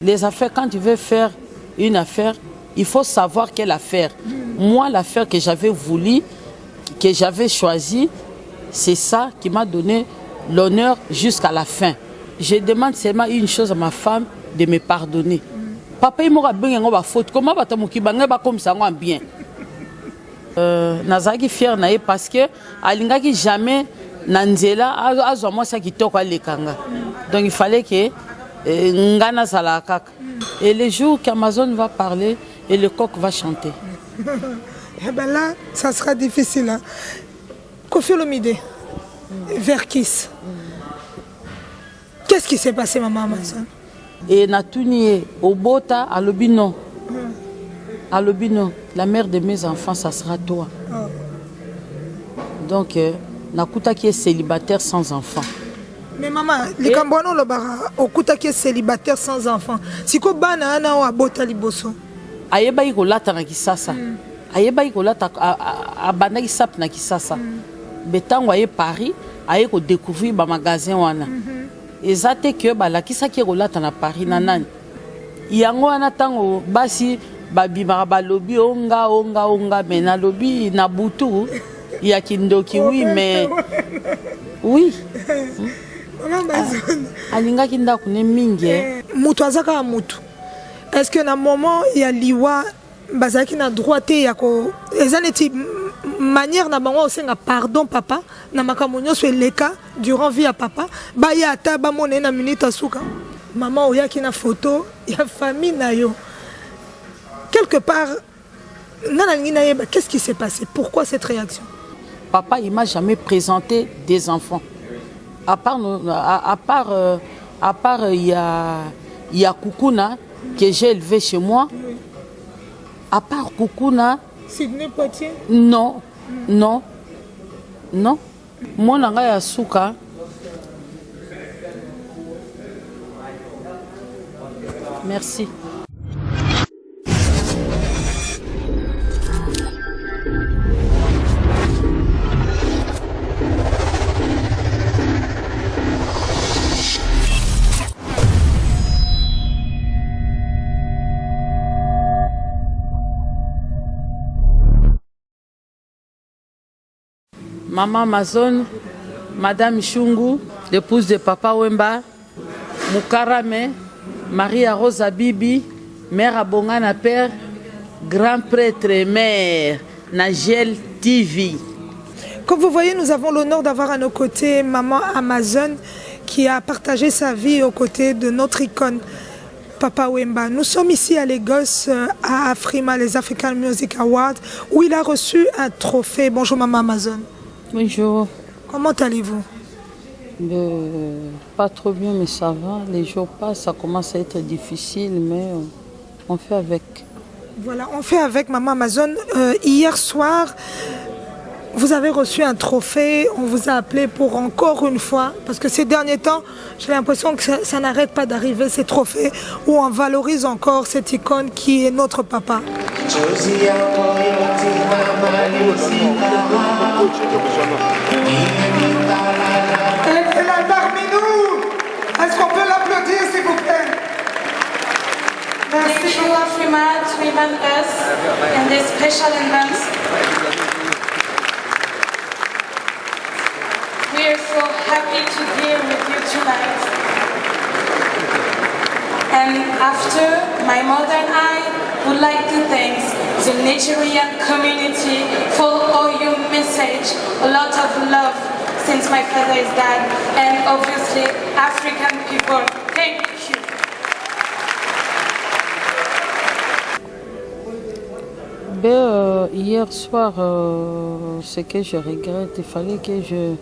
Les affaires, quand tu veux faire une affaire, il faut savoir quelle affaire. Moi, l'affaire que j'avais voulu, que j'avais choisie, c'est ça qui m'a donné l'honneur jusqu'à la fin. Je demande seulement une chose à ma femme, de me pardonner. Papa, il m'a bien une faute. Comment va tu me comme ça bien? Nazaki fier naé parce que alingaki jamais nanzela azwa moi ça qui toka lekanga. Donc il fallait que ngana salaka. Et le jour qu'Amazon va parler et le coq va chanter. Et ben là, ça sera difficile. Hein. Koffi Olomide, vers Kiss. Qu'est-ce qui s'est passé, maman Amazon? Et Natunié, Obota, à Lobino. À Lobino, la mère de mes enfants, ça sera toi. Donc, Nakuta qui est célibataire sans enfant. Mais maman, les Cambouanos, le bara, Okuta qui est célibataire sans enfant. Si ko bana ana wa bota liboso. Ayeba iko lata na kisasa. Ayeba iko lata abanda kisap na kisasa. Betango aye Paris, aye ko découvrir ba magasin wana. Ezate que ba la kisa ki ko lata na Paris nanani. Yango wana tango basi babimaka balobi onga mena lobi na butu ya kindoki oui mais oui. Alingaki ndako ne mingi mutu azaka mutu. Est-ce que na moment ya liwa bazaki na droite ya ko ezaneti manière na bango osenga pardon papa na makambo nyonso eleka durant vie ya papa ba ya ata ba mona na minute asuka maman oyaki na photo ya famille na yo quelque part nana ngina yeba qu'est-ce qui s'est passé, pourquoi cette réaction? Papa il m'a jamais présenté des enfants. À part il y a Koukouna que j'ai élevé chez moi. À part Koukouna. Sidney Poitier? Non. Mon anga ya suka. Merci. Maman Amazon, Madame Chungu, l'épouse de Papa Wemba, Mukarame, Maria Rosa Bibi, mère Abongana Père, grand prêtre et mère, Nagel TV. Comme vous voyez, nous avons l'honneur d'avoir à nos côtés Maman Amazon qui a partagé sa vie aux côtés de notre icône, Papa Wemba. Nous sommes ici à Lagos, à Afrima, les African Music Awards, où il a reçu un trophée. Bonjour Maman Amazon. Bonjour. Comment allez-vous? Pas trop bien, mais ça va. Les jours passent, ça commence à être difficile, mais on fait avec. Voilà, on fait avec Maman Amazon. Hier soir, vous avez reçu un trophée. On vous a appelé pour encore une fois, parce que ces derniers temps, j'ai l'impression que ça n'arrête pas d'arriver, ces trophées, où on valorise encore cette icône qui est notre papa. Elle est là parmi nous. Est-ce qu'on peut l'applaudir, s'il vous plaît? Merci. Thank you, Afrima, to remind us in this special event. We are so happy to be with you tonight. And after, my mother and I would like to thank the Nigerian community for all your message, a lot of love since my father is dead, and obviously African people. Thank you. Hier soir, ce que je regrette, il fallait que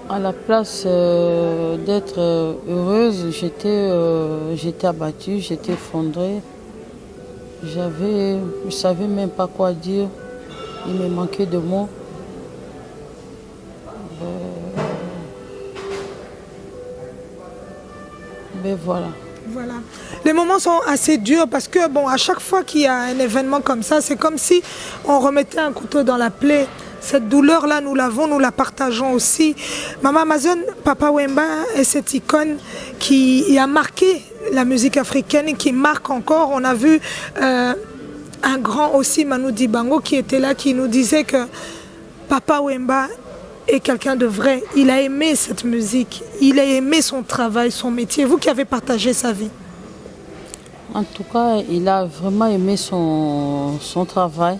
à la place d'être heureuse, j'étais abattue, j'étais effondrée. Je ne savais même pas quoi dire. Il me manquait de mots. Mais voilà. Voilà. Les moments sont assez durs parce que, bon, à chaque fois qu'il y a un événement comme ça, c'est comme si on remettait un couteau dans la plaie. Cette douleur-là, nous l'avons, nous la partageons aussi. Maman Amazon, Papa Wemba est cette icône qui a marqué la musique africaine et qui marque encore. On a vu un grand aussi, Manu Dibango, qui était là, qui nous disait que Papa Wemba est quelqu'un de vrai. Il a aimé cette musique, il a aimé son travail, son métier. Vous qui avez partagé sa vie. En tout cas, il a vraiment aimé son travail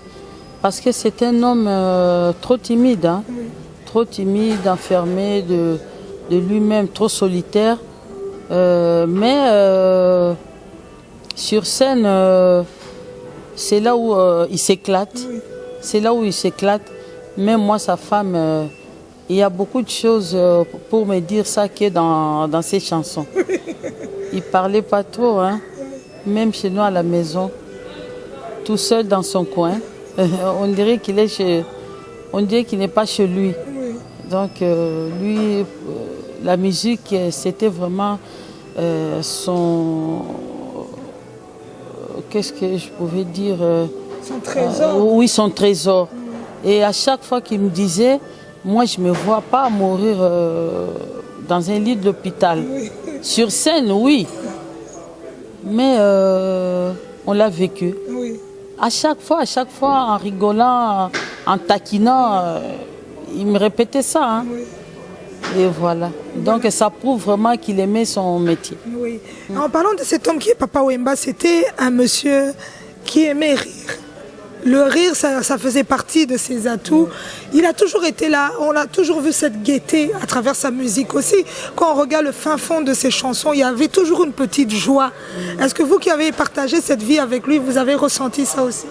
parce que c'est un homme trop timide, hein? Oui. Trop timide, enfermé de lui-même, trop solitaire. Mais sur scène, c'est là où il s'éclate. Oui. C'est là où il s'éclate. Même moi, sa femme, il y a beaucoup de choses pour me dire ça que dans ses chansons. Il parlait pas trop, hein? Même chez nous à la maison, tout seul dans son coin. On dirait qu'il est on dirait qu'il n'est pas chez lui. Oui. Donc lui, la musique, c'était vraiment son... Qu'est-ce que je pouvais dire? Son trésor. Oui, son trésor. Et à chaque fois qu'il me disait, moi je ne me vois pas mourir dans un lit de l'hôpital. Oui. Sur scène, oui. Mais on l'a vécu. Oui. À chaque fois, en rigolant, en taquinant, il me répétait ça. Hein. Oui. Et voilà. Donc ça prouve vraiment qu'il aimait son métier. Oui. En parlant de cet homme qui est Papa Wemba, c'était un monsieur qui aimait rire. Le rire, ça faisait partie de ses atouts. Il a toujours été là. On a toujours vu cette gaieté à travers sa musique aussi. Quand on regarde le fin fond de ses chansons, il y avait toujours une petite joie. Est-ce que vous qui avez partagé cette vie avec lui, vous avez ressenti ça aussi?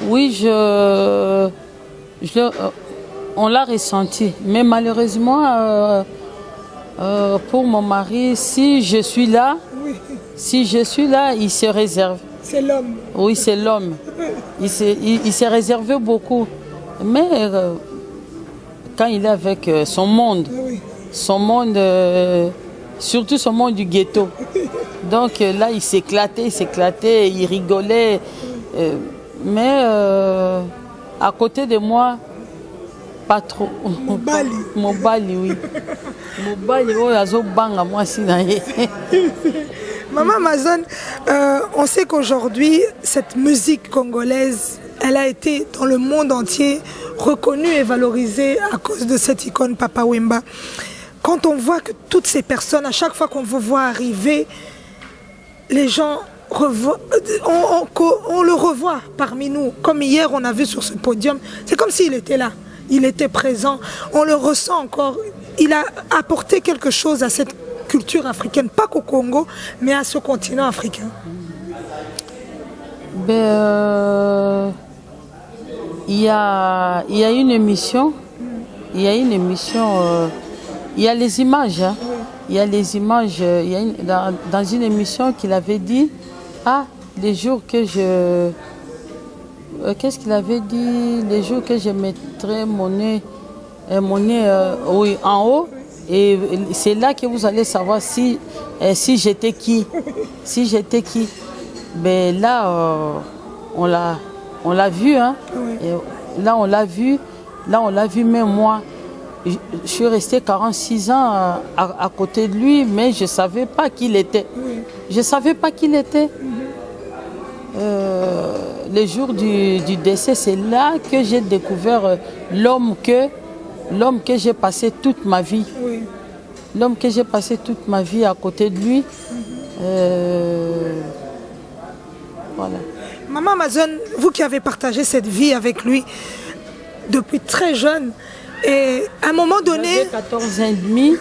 Oui, on l'a ressenti. Mais malheureusement, pour mon mari, si je suis là, il se réserve. C'est l'homme. Oui, c'est l'homme. Il s'est réservé beaucoup. Mais quand il est avec son monde, surtout son monde du ghetto. Donc là, il s'éclatait, il rigolait. Mais à côté de moi, pas trop. Mobali, oui. Mobali, moi aussi. Maman Amazon, on sait qu'aujourd'hui, cette musique congolaise, elle a été dans le monde entier reconnue et valorisée à cause de cette icône Papa Wemba. Quand on voit que toutes ces personnes, à chaque fois qu'on vous voit arriver, les gens on le revoit parmi nous. Comme hier, on a vu sur ce podium, c'est comme s'il était là, il était présent, on le ressent encore. Il a apporté quelque chose à cette culture africaine, pas qu'au Congo, mais à ce continent africain. Il y a une émission, il y a les images. Hein. Il y a les images. Dans une émission qu'il avait dit, les jours que je... qu'est-ce qu'il avait dit? Les jours que je mettrai mon nez en haut. Et c'est là que vous allez savoir si j'étais qui. Si j'étais qui. Mais là, on l'a vu. Hein. Oui. Et là, on l'a vu. Là, on l'a vu, même moi. Je suis restée 46 ans à côté de lui, mais je ne savais pas qui il était. Oui. Je ne savais pas qui il était. Le jour du décès, c'est là que j'ai découvert l'homme que j'ai passé toute ma vie. Oui. L'homme que j'ai passé toute ma vie à côté de lui. Voilà. Maman Amazon, vous qui avez partagé cette vie avec lui depuis très jeune, et à un moment donné... J'avais 14 ans et demi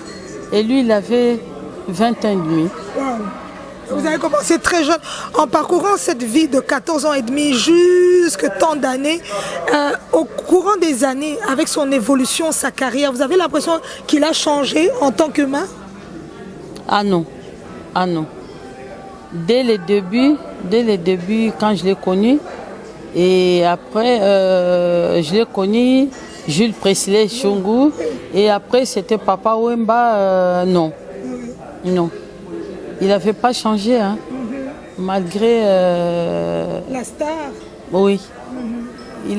et lui, il avait 20 ans et demi. Wow. Vous avez commencé très jeune. En parcourant cette vie de 14 ans et demi jusqu'à tant d'années, au courant des années, avec son évolution, sa carrière, vous avez l'impression qu'il a changé en tant qu'humain? Ah non. Ah non. Dès les débuts, quand je l'ai connu, et après, je l'ai connu, Jules Presley Chungu, et après, c'était Papa Wemba, non. Non. Il n'avait pas changé, hein. Malgré... La star. Oui. Il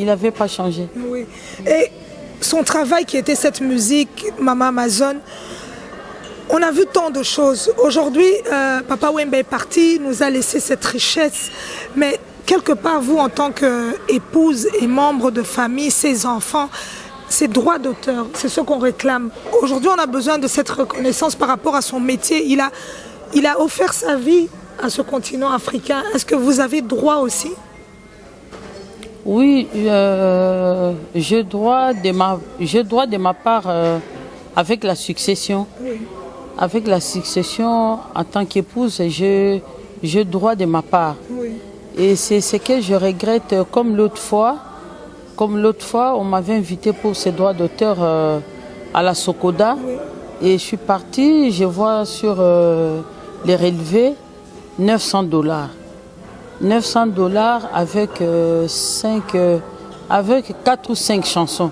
n'avait pas changé. Oui. Et son travail qui était cette musique, Mama Amazon, on a vu tant de choses. Aujourd'hui, Papa Wemba est parti, nous a laissé cette richesse. Mais quelque part, vous, en tant qu'épouse et membre de famille, ses enfants, ces droits d'auteur, c'est ce qu'on réclame. Aujourd'hui, on a besoin de cette reconnaissance par rapport à son métier. Il a offert sa vie à ce continent africain. Est-ce que vous avez droit aussi? Oui, je dois de ma part avec la succession. Oui. Avec la succession, en tant qu'épouse, je dois de ma part. Oui. Et c'est ce que je regrette, comme l'autre fois, on m'avait invité pour ces droits d'auteur à la Sokoda. Oui. Et je suis partie, je vois sur les relevés $900. $900 avec, avec 4 ou 5 chansons.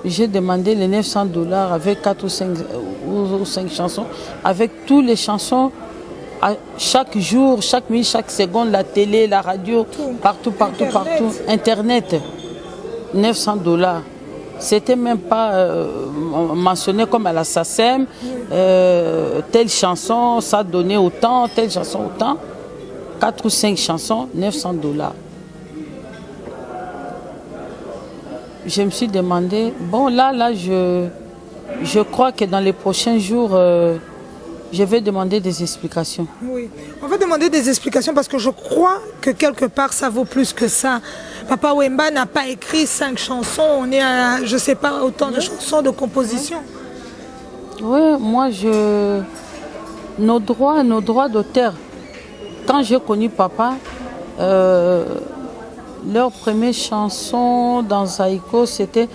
J'ai demandé les $900 avec 4 ou 5 chansons, avec toutes les chansons, chaque jour, chaque minute, chaque seconde, la télé, la radio, partout, Internet, $900. C'était même pas mentionné comme à la SACEM, telle chanson, ça donnait autant, telle chanson autant. 4 ou 5 chansons, $900. Je me suis demandé, bon là je crois que dans les prochains jours, je vais demander des explications. Oui, on va demander des explications parce que je crois que quelque part ça vaut plus que ça. Papa Wemba n'a pas écrit 5 chansons, on est à, je sais pas, autant de chansons, de compositions. Oui, moi nos droits d'auteur. Quand j'ai connu papa, leur première chanson dans Zaïko, c'était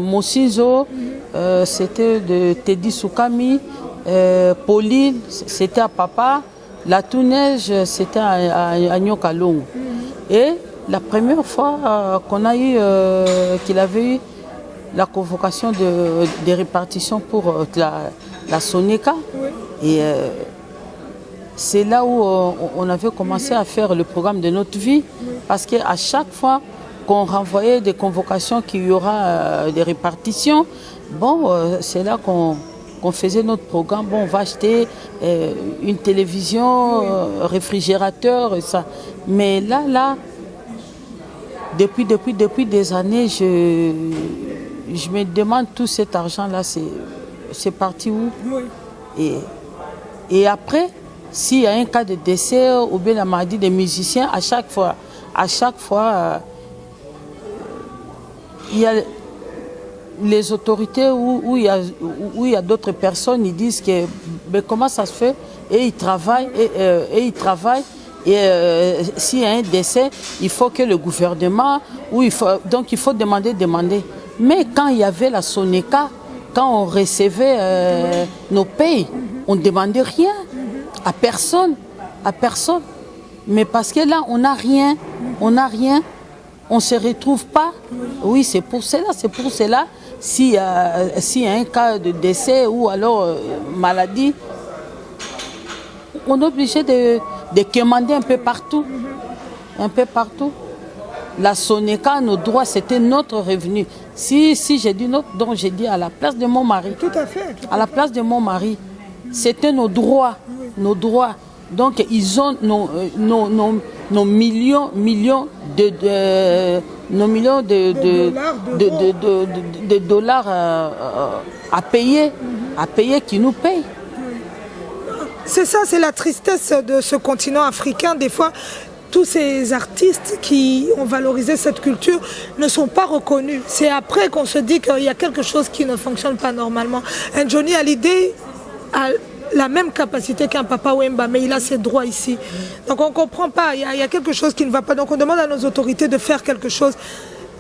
Mosinzo, c'était de Teddy Soukami, Pauline, c'était à papa, La Touneige, c'était à Nyokalong. Et la première fois qu'on a eu, qu'il avait eu la convocation de répartition pour la Sonéka, et c'est là où on avait commencé à faire le programme de notre vie, parce qu'à chaque fois qu'on renvoyait des convocations qu'il y aura des répartitions, bon, c'est là qu'on faisait notre programme. Bon, on va acheter une télévision, réfrigérateur, et ça. Mais là, depuis des années, je me demande tout cet argent-là, c'est parti où? Et après, s'il y a un cas de décès ou bien la maladie des musiciens, à chaque fois, il y a les autorités où il y a d'autres personnes, ils disent que mais comment ça se fait, et ils travaillent, et s'il y a un décès, il faut que le gouvernement, donc il faut demander. Mais quand il y avait la Sonéka, quand on recevait nos payes, on ne demandait rien à personne. Mais parce que là, on n'a rien, on ne se retrouve pas. Oui, c'est pour cela, s'il y a un cas de décès ou alors maladie, on est obligé de commander un peu partout. La Sonéka, nos droits, c'était notre revenu. Si j'ai dit notre, donc j'ai dit à la place de mon mari. Tout à fait. À la place de mon mari. C'était nos droits. Donc ils ont nos millions de dollars à payer, qui nous payent. C'est ça, c'est la tristesse de ce continent africain. Des fois, tous ces artistes qui ont valorisé cette culture ne sont pas reconnus. C'est après qu'on se dit qu'il y a quelque chose qui ne fonctionne pas normalement. Un Johnny Hallyday a la même capacité qu'un Papa Wemba, mais il a ses droits ici. Donc on ne comprend pas, il y a quelque chose qui ne va pas. Donc on demande à nos autorités de faire quelque chose.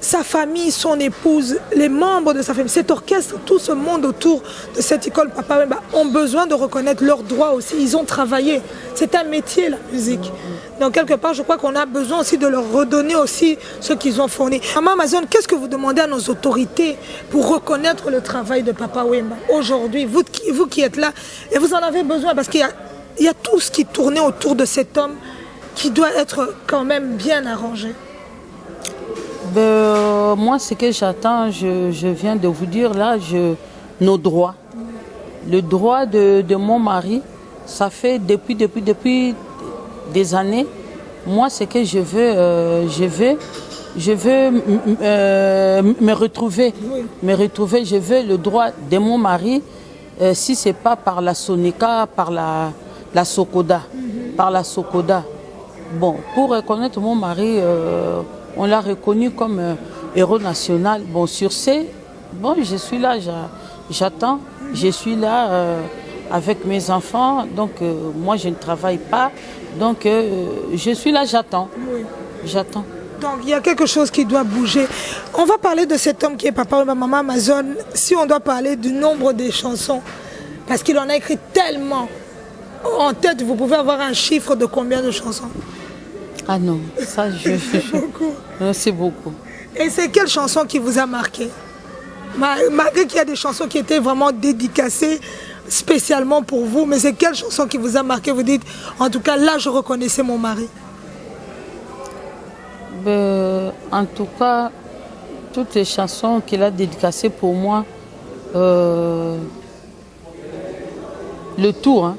sa famille, son épouse, les membres de sa famille, cet orchestre, tout ce monde autour de cette école Papa Wemba ont besoin de reconnaître leurs droits aussi. Ils ont travaillé. C'est un métier, la musique. Donc, quelque part, je crois qu'on a besoin aussi de leur redonner aussi ce qu'ils ont fourni. Maman Amazon, qu'est-ce que vous demandez à nos autorités pour reconnaître le travail de Papa Wemba aujourd'hui, vous qui êtes là, et vous en avez besoin parce qu'il y a tout ce qui tournait autour de cet homme qui doit être quand même bien arrangé. Moi, ce que j'attends, je viens de vous dire là, nos droits. Le droit de mon mari, ça fait depuis des années. Moi, ce que je veux me retrouver. Je veux le droit de mon mari, si ce n'est pas par la Sonica, par la Sokoda. Par la Sokoda. Bon, pour reconnaître mon mari, on l'a reconnu comme héros national. Bon, sur ce, bon, je suis là, j'attends. Je suis là avec mes enfants. Donc, moi, je ne travaille pas. Donc, je suis là, j'attends. Oui. J'attends. Donc, il y a quelque chose qui doit bouger. On va parler de cet homme qui est Papa Wemba, Maman Amazon. Si on doit parler du nombre des chansons, parce qu'il en a écrit tellement. En tête, vous pouvez avoir un chiffre de combien de chansons? Ah non, ça, C'est beaucoup. C'est beaucoup. Et c'est quelle chanson qui vous a marqué? Malgré qu'il y a des chansons qui étaient vraiment dédicacées spécialement pour vous, mais c'est quelle chanson qui vous a marqué? Vous dites, en tout cas, là, je reconnaissais mon mari. En tout cas, toutes les chansons qu'il a dédicacées pour moi, le tout, hein,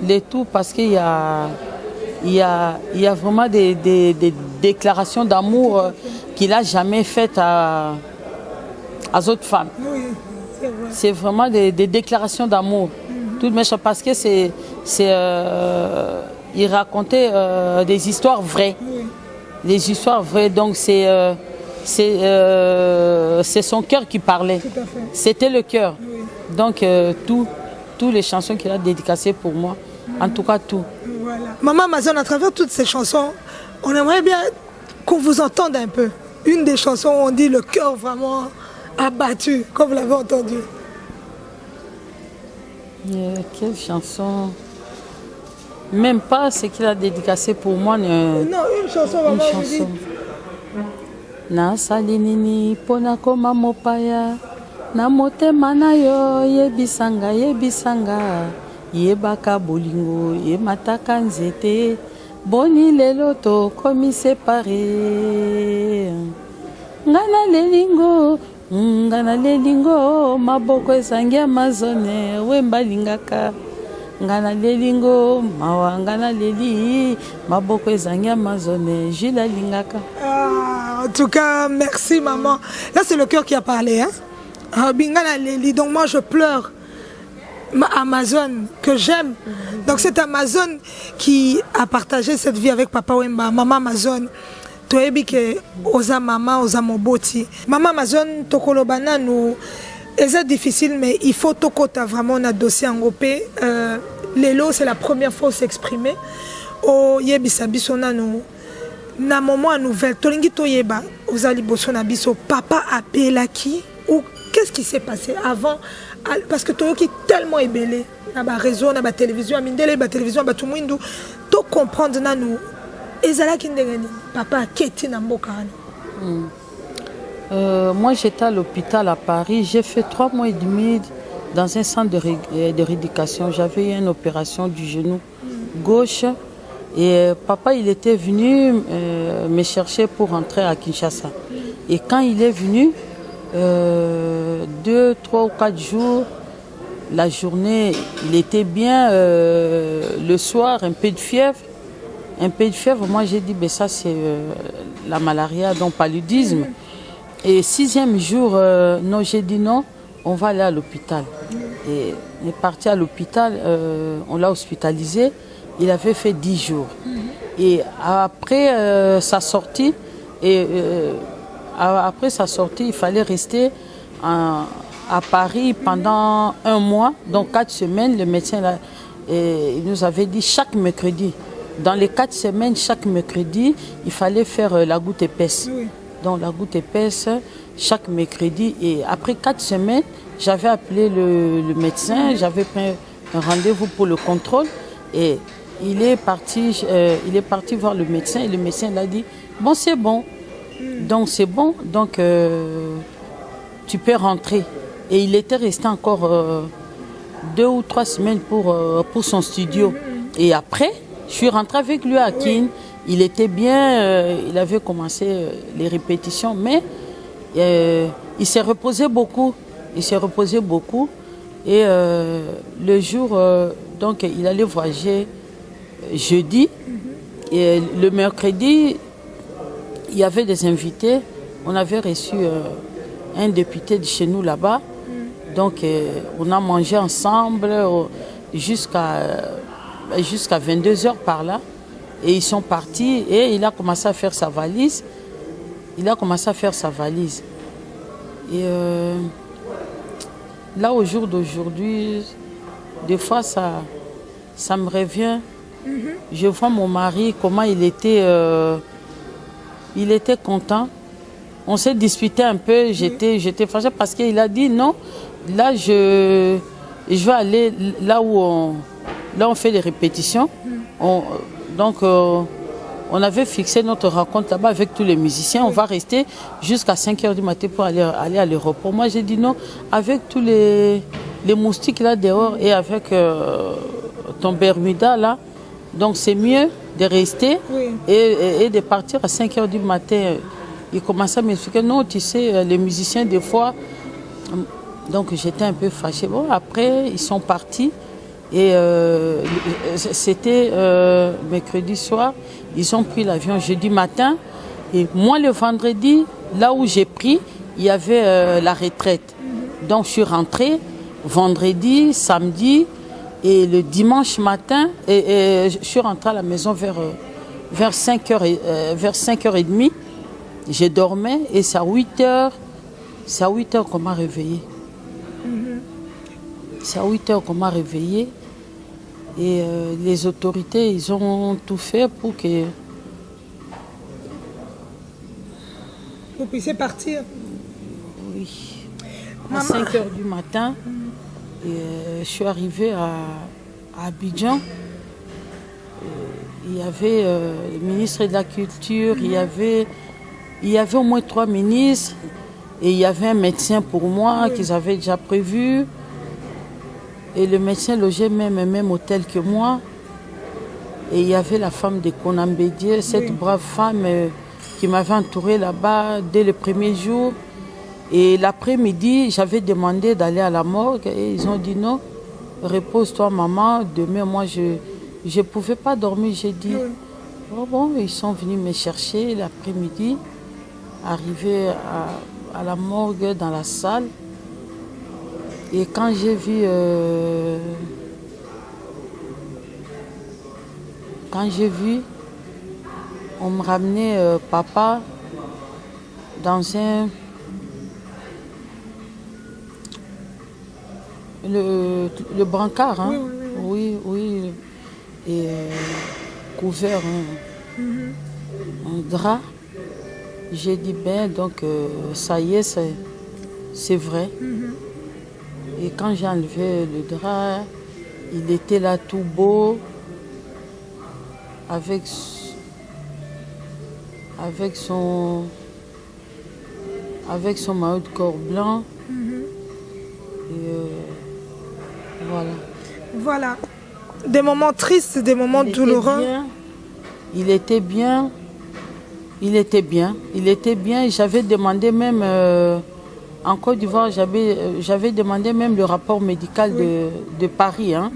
les tout, parce qu'il y a vraiment des déclarations d'amour qu'il n'a jamais faites à d'autres femmes. Oui, c'est vrai. C'est vraiment des déclarations d'amour. Tout méchant, parce que il racontait des histoires vraies. Oui. Des histoires vraies. Donc c'est son cœur qui parlait. Tout à fait. C'était le cœur. Oui. Donc toutes les chansons qu'il a dédicacées pour moi, en tout cas tout. Voilà. Maman Amazon, à travers toutes ces chansons, on aimerait bien qu'on vous entende un peu. Une des chansons où on dit le cœur vraiment abattu, comme vous l'avez entendu. Quelle chanson? Même pas ce qu'il a dédicacé pour moi. Non, une chanson vraiment. Une chanson. Nasali nini pona koma mopaya na motema na yo yebisanga yebaka bolingo yemataka nzete boni lelo to komi séparé ngana lelingo maboko ezangi Amazone Wemba lingaka ngana lelingo mawa ngana leli maboko ezangi Amazone Jules lingaka. En tout cas, merci maman. Là, c'est le cœur qui a parlé. Hein? Bingana leli, donc moi je pleure. Amazon que j'aime. Donc c'est Amazon qui a partagé cette vie avec Papa Wemba, Maman Amazon. Toebi ke oza mama oza moboti. Maman Amazon tokolobana nous c'est difficile mais il faut tokota vraiment na dossier ngopé. Lelo c'est la première fois s'exprimer. O yebisa biso nanu na moment à nouvelle tolingi toyeba ozali boso na biso papa appelaki ou qu'est-ce qui s'est passé avant? Parce que Toyo qui est tellement ébélé, dans la réseau, dans la télévision, dans la télévision, dans tout le monde, tout comprendre nous. Et ça qui papa Kéti Namboka. Moi j'étais à l'hôpital à Paris, j'ai fait 3 mois et demi dans un centre de rééducation. J'avais eu une opération du genou gauche et papa il était venu me chercher pour rentrer à Kinshasa. Et quand il est venu, 2, 3 ou 4 jours, la journée, il était bien. Le soir, un peu de fièvre. Moi j'ai dit, ben ça c'est la malaria, donc paludisme. Et 6e jour, non, j'ai dit non, on va aller à l'hôpital. Et on est parti à l'hôpital, on l'a hospitalisé, il avait fait 10 jours. Et après sa sortie, il fallait rester à Paris pendant 1 mois, donc 4 semaines. Le médecin il nous avait dit chaque mercredi. Dans les 4 semaines, chaque mercredi, il fallait faire la goutte épaisse. Oui. Donc la goutte épaisse, chaque mercredi. Et après 4 semaines, j'avais appelé le médecin, j'avais pris un rendez-vous pour le contrôle. Et il est parti voir le médecin. Et le médecin l'a dit, bon, c'est bon. Donc c'est bon, donc tu peux rentrer. Et il était resté encore 2 ou 3 semaines pour son studio. Et après, je suis rentrée avec lui à Kin. Il était bien, il avait commencé les répétitions, mais il s'est reposé beaucoup. Il s'est reposé beaucoup. Et le jour, donc il allait voyager jeudi. Et le mercredi, il y avait des invités. On avait reçu un député de chez nous là-bas. Donc on a mangé ensemble jusqu'à 22h par là. Et ils sont partis et il a commencé à faire sa valise. Et là, au jour d'aujourd'hui, des fois, ça me revient. Je vois mon mari, comment il était content. On s'est disputé un peu, j'étais fâchée parce qu'il a dit non, là, je vais aller là où on fait les répétitions. Donc, on avait fixé notre rencontre là-bas avec tous les musiciens. On va rester jusqu'à 5h du matin pour aller à l'aéroport. Moi, j'ai dit non, avec tous les moustiques là dehors et avec ton Bermuda là, donc c'est mieux de rester et de partir à 5h du matin. Il commençait à m'expliquer, non, tu sais, les musiciens des fois... Donc j'étais un peu fâchée. Bon, après, ils sont partis. Et c'était mercredi soir, ils ont pris l'avion jeudi matin. Et moi, le vendredi, là où j'ai pris, il y avait la retraite. Donc je suis rentrée vendredi, samedi et le dimanche matin. Et je suis rentrée à la maison vers 5h30. Je dormais et c'est à 8h qu'on m'a réveillée. C'est à 8h qu'on m'a réveillée et les autorités, ils ont tout fait pour que... Vous puissiez partir? Oui. À 5h du matin, et, je suis arrivée à Abidjan. Il y avait le ministre de la Culture, il y avait au moins 3 ministres et il y avait un médecin pour moi qu'ils avaient déjà prévu. Et le médecin logeait même hôtel que moi. Et il y avait la femme de Konambédié, cette brave femme qui m'avait entourée là-bas dès le premier jour. Et l'après-midi, j'avais demandé d'aller à la morgue et ils ont dit non, repose-toi maman, demain moi je ne pouvais pas dormir. J'ai dit, oh bon, ils sont venus me chercher l'après-midi, arrivé à la morgue dans la salle. Et quand j'ai vu, on me ramenait papa dans le brancard, hein? Oui. Et couvert en drap. J'ai dit, ben, donc ça y est, c'est vrai. Et quand j'ai enlevé le drap, il était là tout beau, avec son maillot de corps blanc. Et voilà. Voilà. Des moments tristes, des moments douloureux. Il était bien. J'avais demandé même... en Côte d'Ivoire, j'avais demandé même le rapport médical de Paris, hein,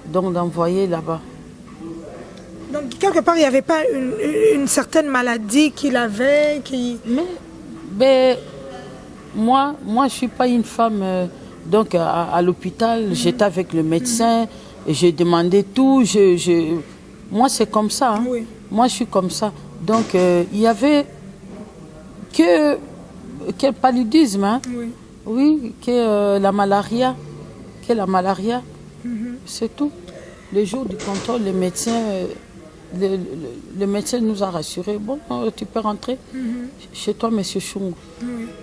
donc d'envoyer là-bas. Donc, quelque part, il n'y avait pas une certaine maladie qu'il avait Mais moi, je ne suis pas une femme... donc, à l'hôpital, j'étais avec le médecin, et j'ai demandé tout. Moi, c'est comme ça. Hein. Moi, je suis comme ça. Donc, il y avait quel paludisme, hein? Oui, la malaria. C'est tout. Le jour du contrôle, le médecin Le médecin nous a rassurés. Bon, tu peux rentrer chez toi, monsieur Chungu.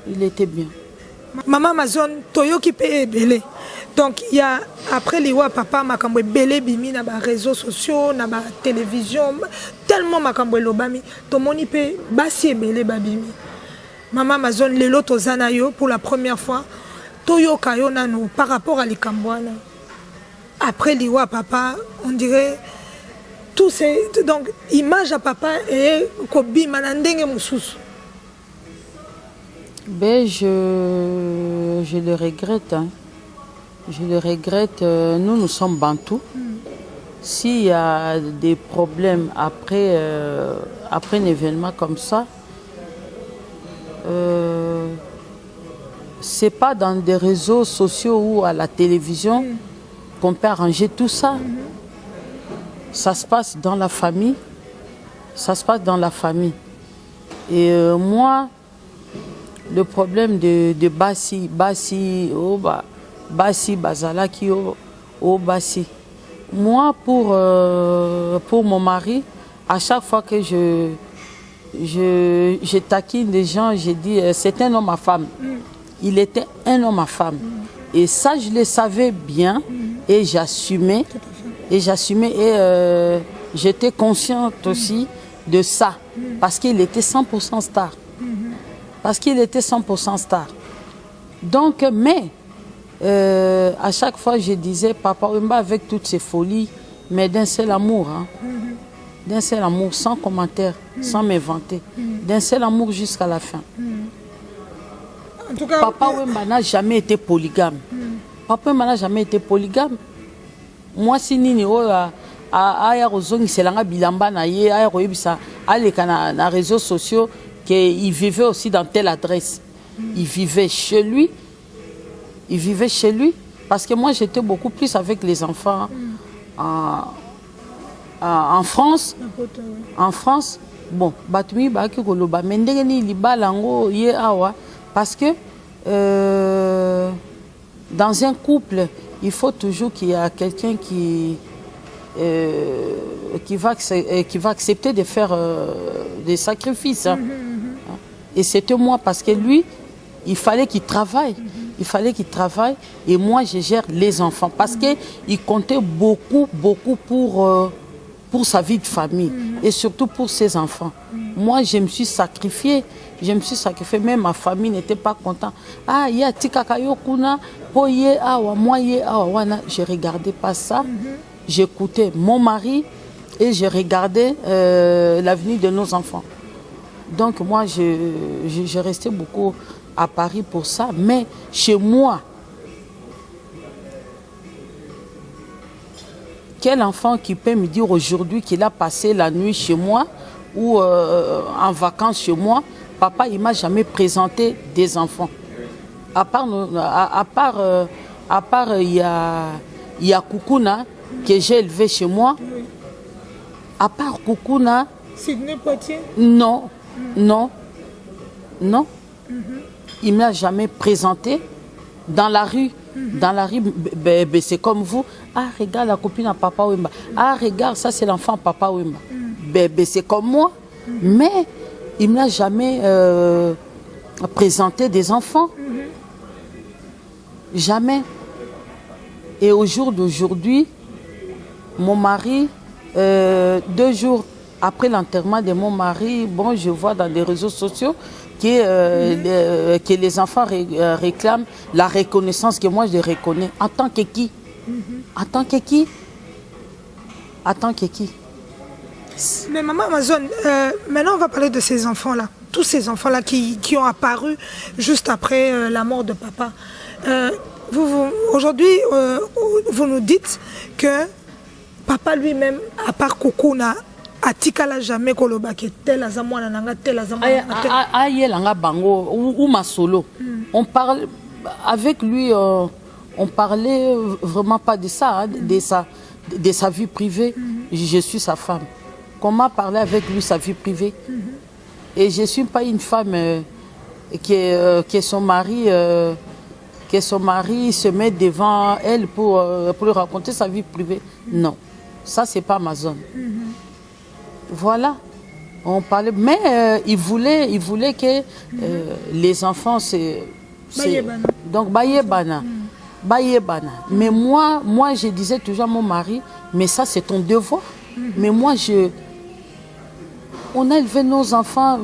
Il était bien. Maman Amazon, Toyoki pe belé. Donc il y a après les wa papa makambo belé bimi na ba réseaux sociaux, na ba télévision, tellement makambo lobami. Tomoni pe basi belé babimi. Maman Amazon lelo tozana yo pour la première fois. Toyoka yo nano par rapport à likambwana. Après les wa papa, on dirait tout ces donc image à papa et kobi manandenge mususu. Ben, je le regrette. Hein. Je le regrette. Nous sommes bantous. S'il y a des problèmes après un événement comme ça, c'est pas dans des réseaux sociaux ou à la télévision qu'on peut arranger tout ça. Ça se passe dans la famille. Ça se passe dans la famille. Et moi, le problème de Bassi Bazalaki, Bassi. Moi, pour mon mari, à chaque fois que je taquine les gens, je dis c'est un homme à femme. Il était un homme à femme. Et ça, je le savais bien et j'assumais. Et j'étais consciente aussi de ça. Parce qu'il était 100% star. Parce qu'il était 100% star. Donc, mais, à chaque fois, je disais, Papa Wemba, avec toutes ses folies, mais d'un seul amour. Hein. D'un seul amour, sans commentaire, sans m'inventer. D'un seul amour jusqu'à la fin. En tout cas, Papa Wemba n'a jamais été polygame. Papa Wemba n'a jamais été polygame. Moi, si Nini, aya kozongi selanga bilamba na ye, aya koyebisa, aleka na réseaux sociaux, qu'il vivait aussi dans telle adresse. Il vivait chez lui. Il vivait chez lui. Parce que moi, j'étais beaucoup plus avec les enfants en France. En France, bon, batumi baki koloba mendengeni libalango ye awa parce que dans un couple, il faut toujours qu'il y ait quelqu'un qui va accepter de faire des sacrifices. Hein. Et c'était moi parce que lui, il fallait qu'il travaille. Il fallait qu'il travaille et moi je gère les enfants parce qu'il comptait beaucoup pour sa vie de famille et surtout pour ses enfants. Moi je me suis sacrifiée. Même ma famille n'était pas contente. Ah, il y a Tikakayo Kuna, Poye Awa, Moye Awa, Wana. Je ne regardais pas ça. J'écoutais mon mari et je regardais l'avenir de nos enfants. Donc moi, je restais beaucoup à Paris pour ça. Mais chez moi, quel enfant qui peut me dire aujourd'hui qu'il a passé la nuit chez moi ou en vacances chez moi, papa, il ne m'a jamais présenté des enfants. À part, il y a Koukouna que j'ai élevé chez moi. À part Koukouna... Sidney Poitiers? Non. Il ne m'a jamais présenté dans la rue. Dans la rue, c'est comme vous. Ah, regarde la copine à Papa Wemba. Ah, regarde, ça c'est l'enfant Papa Wemba. C'est comme moi. Mais il ne m'a jamais présenté des enfants. Jamais. Et au jour d'aujourd'hui, mon mari, 2 jours après l'enterrement de mon mari, bon, je vois dans les réseaux sociaux que les enfants réclament la reconnaissance que moi je reconnais. En tant que qui? En tant que qui? En tant que qui? Mais maman Amazon, maintenant on va parler de ces enfants-là. Tous ces enfants-là qui ont apparu juste après la mort de papa. Aujourd'hui, vous nous dites que papa lui-même, à part Koukouna, atikala jamais kolobaki tel azamwana nanga tel azamwana ayelanga bango ou masolo. On parle avec lui, on parlait vraiment pas de ça, hein, de sa vie privée. Je suis sa femme. Comment parler avec lui sa vie privée? Et je suis pas une femme que son mari se met devant elle pour lui raconter sa vie privée. Non, ça c'est pas ma zone. Voilà. On parlait, mais il voulait que les enfants donc Bayebana. Mais moi je disais toujours à mon mari, mais ça c'est ton devoir. Mais moi on a élevé nos enfants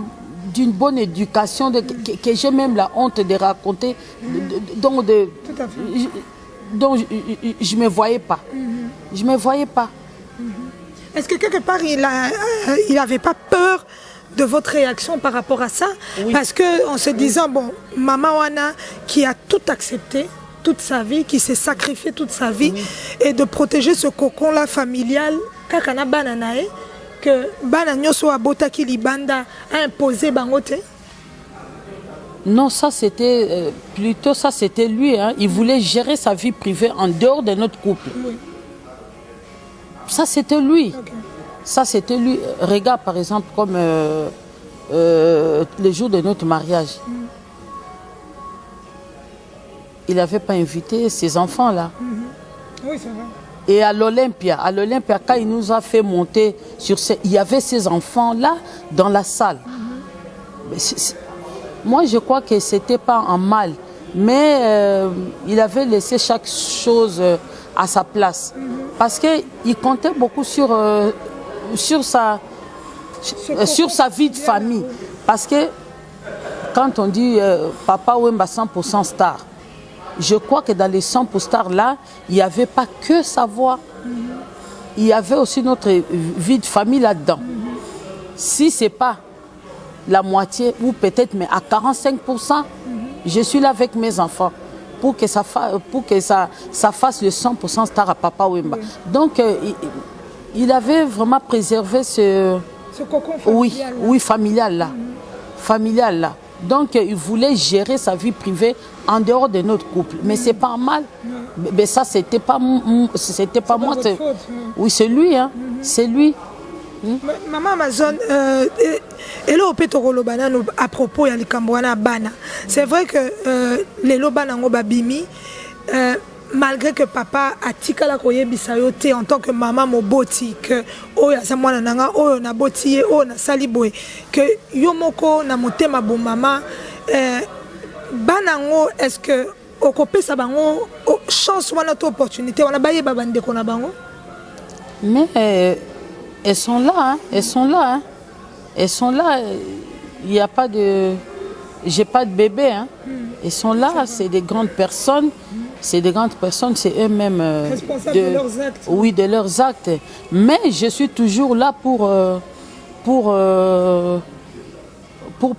d'une bonne éducation que j'ai même la honte de raconter, dont je me voyais pas. Je me voyais pas. Est-ce que quelque part, il n'avait pas peur de votre réaction par rapport à ça? Oui. Parce qu'en se disant, bon, Maman Wana, qui a tout accepté, toute sa vie, qui s'est sacrifié toute sa vie, et de protéger ce cocon-là familial, kakana bananae, que bananyo soit botaki libanda a imposé bangote? Non, ça c'était plutôt ça c'était lui. Hein. Il voulait gérer sa vie privée en dehors de notre couple. Oui. Ça c'était lui. Okay. Ça c'était lui. Regarde par exemple comme le jour de notre mariage. Il n'avait pas invité ses enfants là. Oui, c'est vrai. Et à l'Olympia, quand il nous a fait monter il y avait ces enfants là dans la salle. Moi je crois que c'était pas en mal, mais il avait laissé chaque chose à sa place. Parce qu'il comptait beaucoup sur sa vie de famille. Parce que quand on dit Papa Wemba 100% star, je crois que dans les 100% stars là, il n'y avait pas que sa voix. Il y avait aussi notre vie de famille là-dedans. Si ce n'est pas la moitié, ou peut-être mais à 45%, je suis là avec mes enfants. Pour que ça fasse le 100% star à Papa Wemba. Oui. Donc, il avait vraiment préservé ce cocon familial. Oui, familial là. Familial là. Donc, il voulait gérer sa vie privée en dehors de notre couple. Mais c'est pas mal. Mais ça, c'était pas moi. Faute, oui, c'est lui. Hein. C'est lui. Maman Amazon, à propos de l'Ikambouana Bana, c'est vrai que les Lobana Babimi, malgré que papa a tika la koyebisayote en tant que maman moboti, que oya samwana nanga, oyo na botiye, oyo na saliboye, que yomoko na motema bon maman, banango, est-ce que okope sa bango, chance wana to opportunité, wana baye babande kona bango? Mais elles sont là, hein. Elles sont là, hein. Elles sont là. Il n'y a pas de... J'ai pas de bébé, hein. Elles sont là, c'est des grandes personnes. C'est des grandes personnes, c'est eux-mêmes... responsables de leurs actes. Oui, de leurs actes. Mais je suis toujours là pour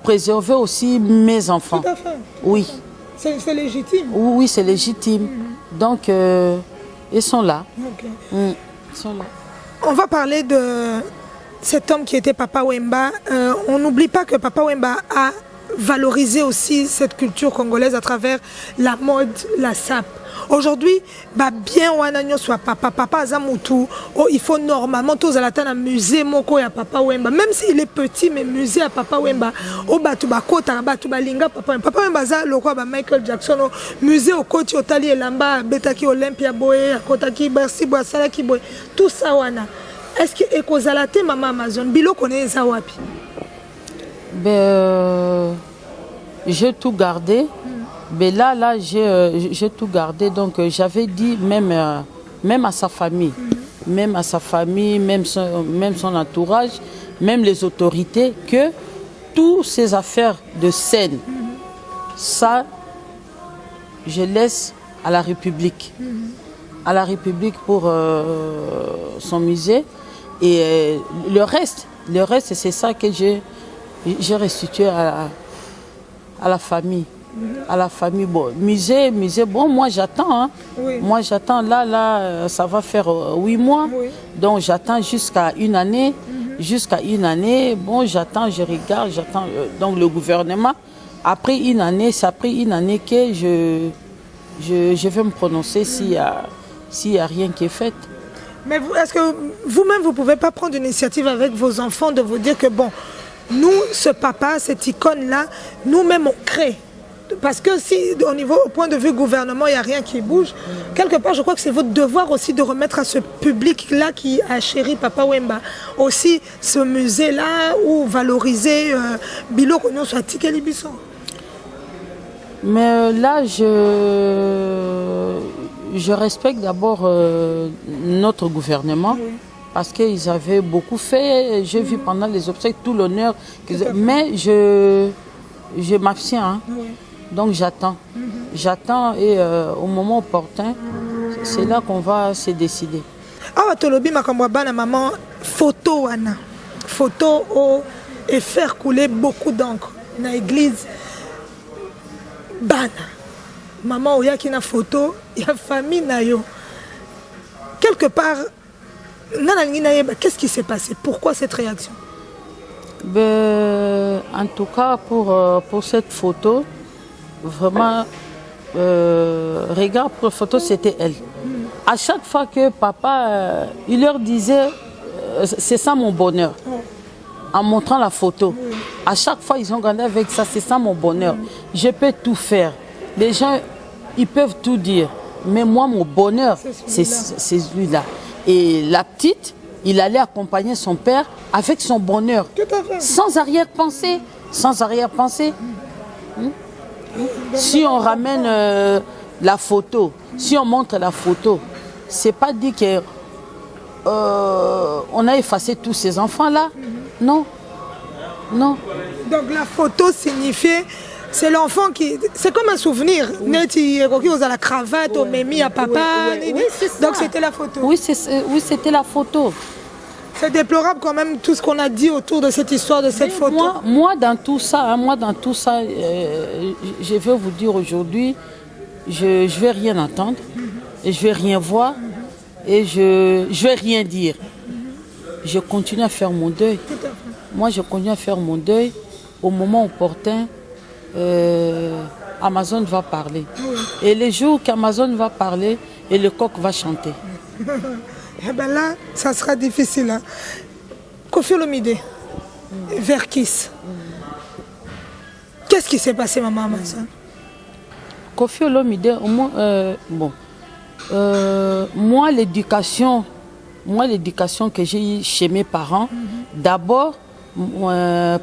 préserver aussi mes enfants. Tout à fait. Oui. C'est légitime. Oui, c'est légitime. Donc, ils sont là. Okay. Ils sont là. On va parler de cet homme qui était Papa Wemba. On n'oublie pas que Papa Wemba a valorisé aussi cette culture congolaise à travers la mode, la sape. Aujourd'hui, bien wananyo soit papa Azamutu, il faut normalement tous à la musée moko ya Papa Wemba, même s'il est petit, mais musée à Papa Wemba, au batu bakota batu balinga Papa Wemba za le roi Michael Jackson, musée au Koti Otali Elamba, Betaki Olympia Boy, Kotaki Bercy Boy, Salaki Boy, tout ça wana. Est-ce que ekozalate Maman Amazon bilo connaît ça wapi? J'ai tout gardé. Mais là j'ai tout gardé. Donc j'avais dit même à sa famille, même son entourage, même les autorités, que toutes ces affaires de scène, ça, je laisse à la République. À la République pour son musée. Et le reste c'est ça que j'ai restitué à la famille. À la famille, bon, musée, bon, moi j'attends, hein. Oui. Moi j'attends, là, ça va faire 8 mois, oui. Donc j'attends jusqu'à une année, bon, j'attends, je regarde, j'attends, donc le gouvernement, après une année, c'est après une année que je vais me prononcer s'il y a rien qui est fait. Mais est-ce que vous-même, vous ne pouvez pas prendre une initiative avec vos enfants de vous dire que, bon, nous, ce papa, cette icône-là, nous-mêmes, on crée. parce que si au point de vue gouvernement, il n'y a rien qui bouge, quelque part, je crois que c'est votre devoir aussi de remettre à ce public-là qui a chéri Papa Wemba aussi ce musée-là ou valoriser Bilo Konyo soit Tikeli Biso. Mais là, je respecte d'abord notre gouvernement. Oui. Parce qu'ils avaient beaucoup fait. J'ai vu pendant les obsèques tout l'honneur. Mais je m'abstiens. Hein. Oui. Donc j'attends. J'attends et au moment opportun, c'est là qu'on va se décider. Ah, tolobi makamwaba na maman photo wana. Photo et faire couler beaucoup d'encre dans l'église. Bana. Maman oyaki na photo, il y a famille na yo. Quelque part, qu'est-ce qui s'est passé? Pourquoi cette réaction? En tout cas, pour cette photo, vraiment, regarde, pour la photo, c'était elle. À chaque fois que papa, il leur disait, c'est ça mon bonheur, en montrant la photo. À chaque fois, ils ont gardé avec ça, c'est ça mon bonheur. Je peux tout faire. Les gens, ils peuvent tout dire. Mais moi, mon bonheur, c'est celui-là. Et la petite, il allait accompagner son père avec son bonheur. Tout à fait. Sans arrière-pensée. Sans arrière-pensée. Si on ramène la photo, si on montre la photo, c'est pas dit que on a effacé tous ces enfants-là. Non. Non. Donc la photo signifiait... C'est l'enfant qui... C'est comme un souvenir. Neti aux à la cravate, au mémi à papa. Oui, donc c'était la photo. Oui, c'était la photo. C'est déplorable quand même tout ce qu'on a dit autour de cette histoire, de cette photo. Moi, dans tout ça, je vais vous dire aujourd'hui, je ne vais rien entendre, et je ne vais rien voir, et je ne vais rien dire. Je continue à faire mon deuil. Moi, je continue à faire mon deuil au moment opportun. Amazon va parler. Et les jours qu'Amazon va parler, et le coq va chanter. Eh bien là, ça sera difficile. Hein. Koffi Olomide, Verkis. Qu'est-ce qui s'est passé, maman Amazon? Koffi Olomide, au moins, moi, l'éducation que j'ai eue chez mes parents, d'abord,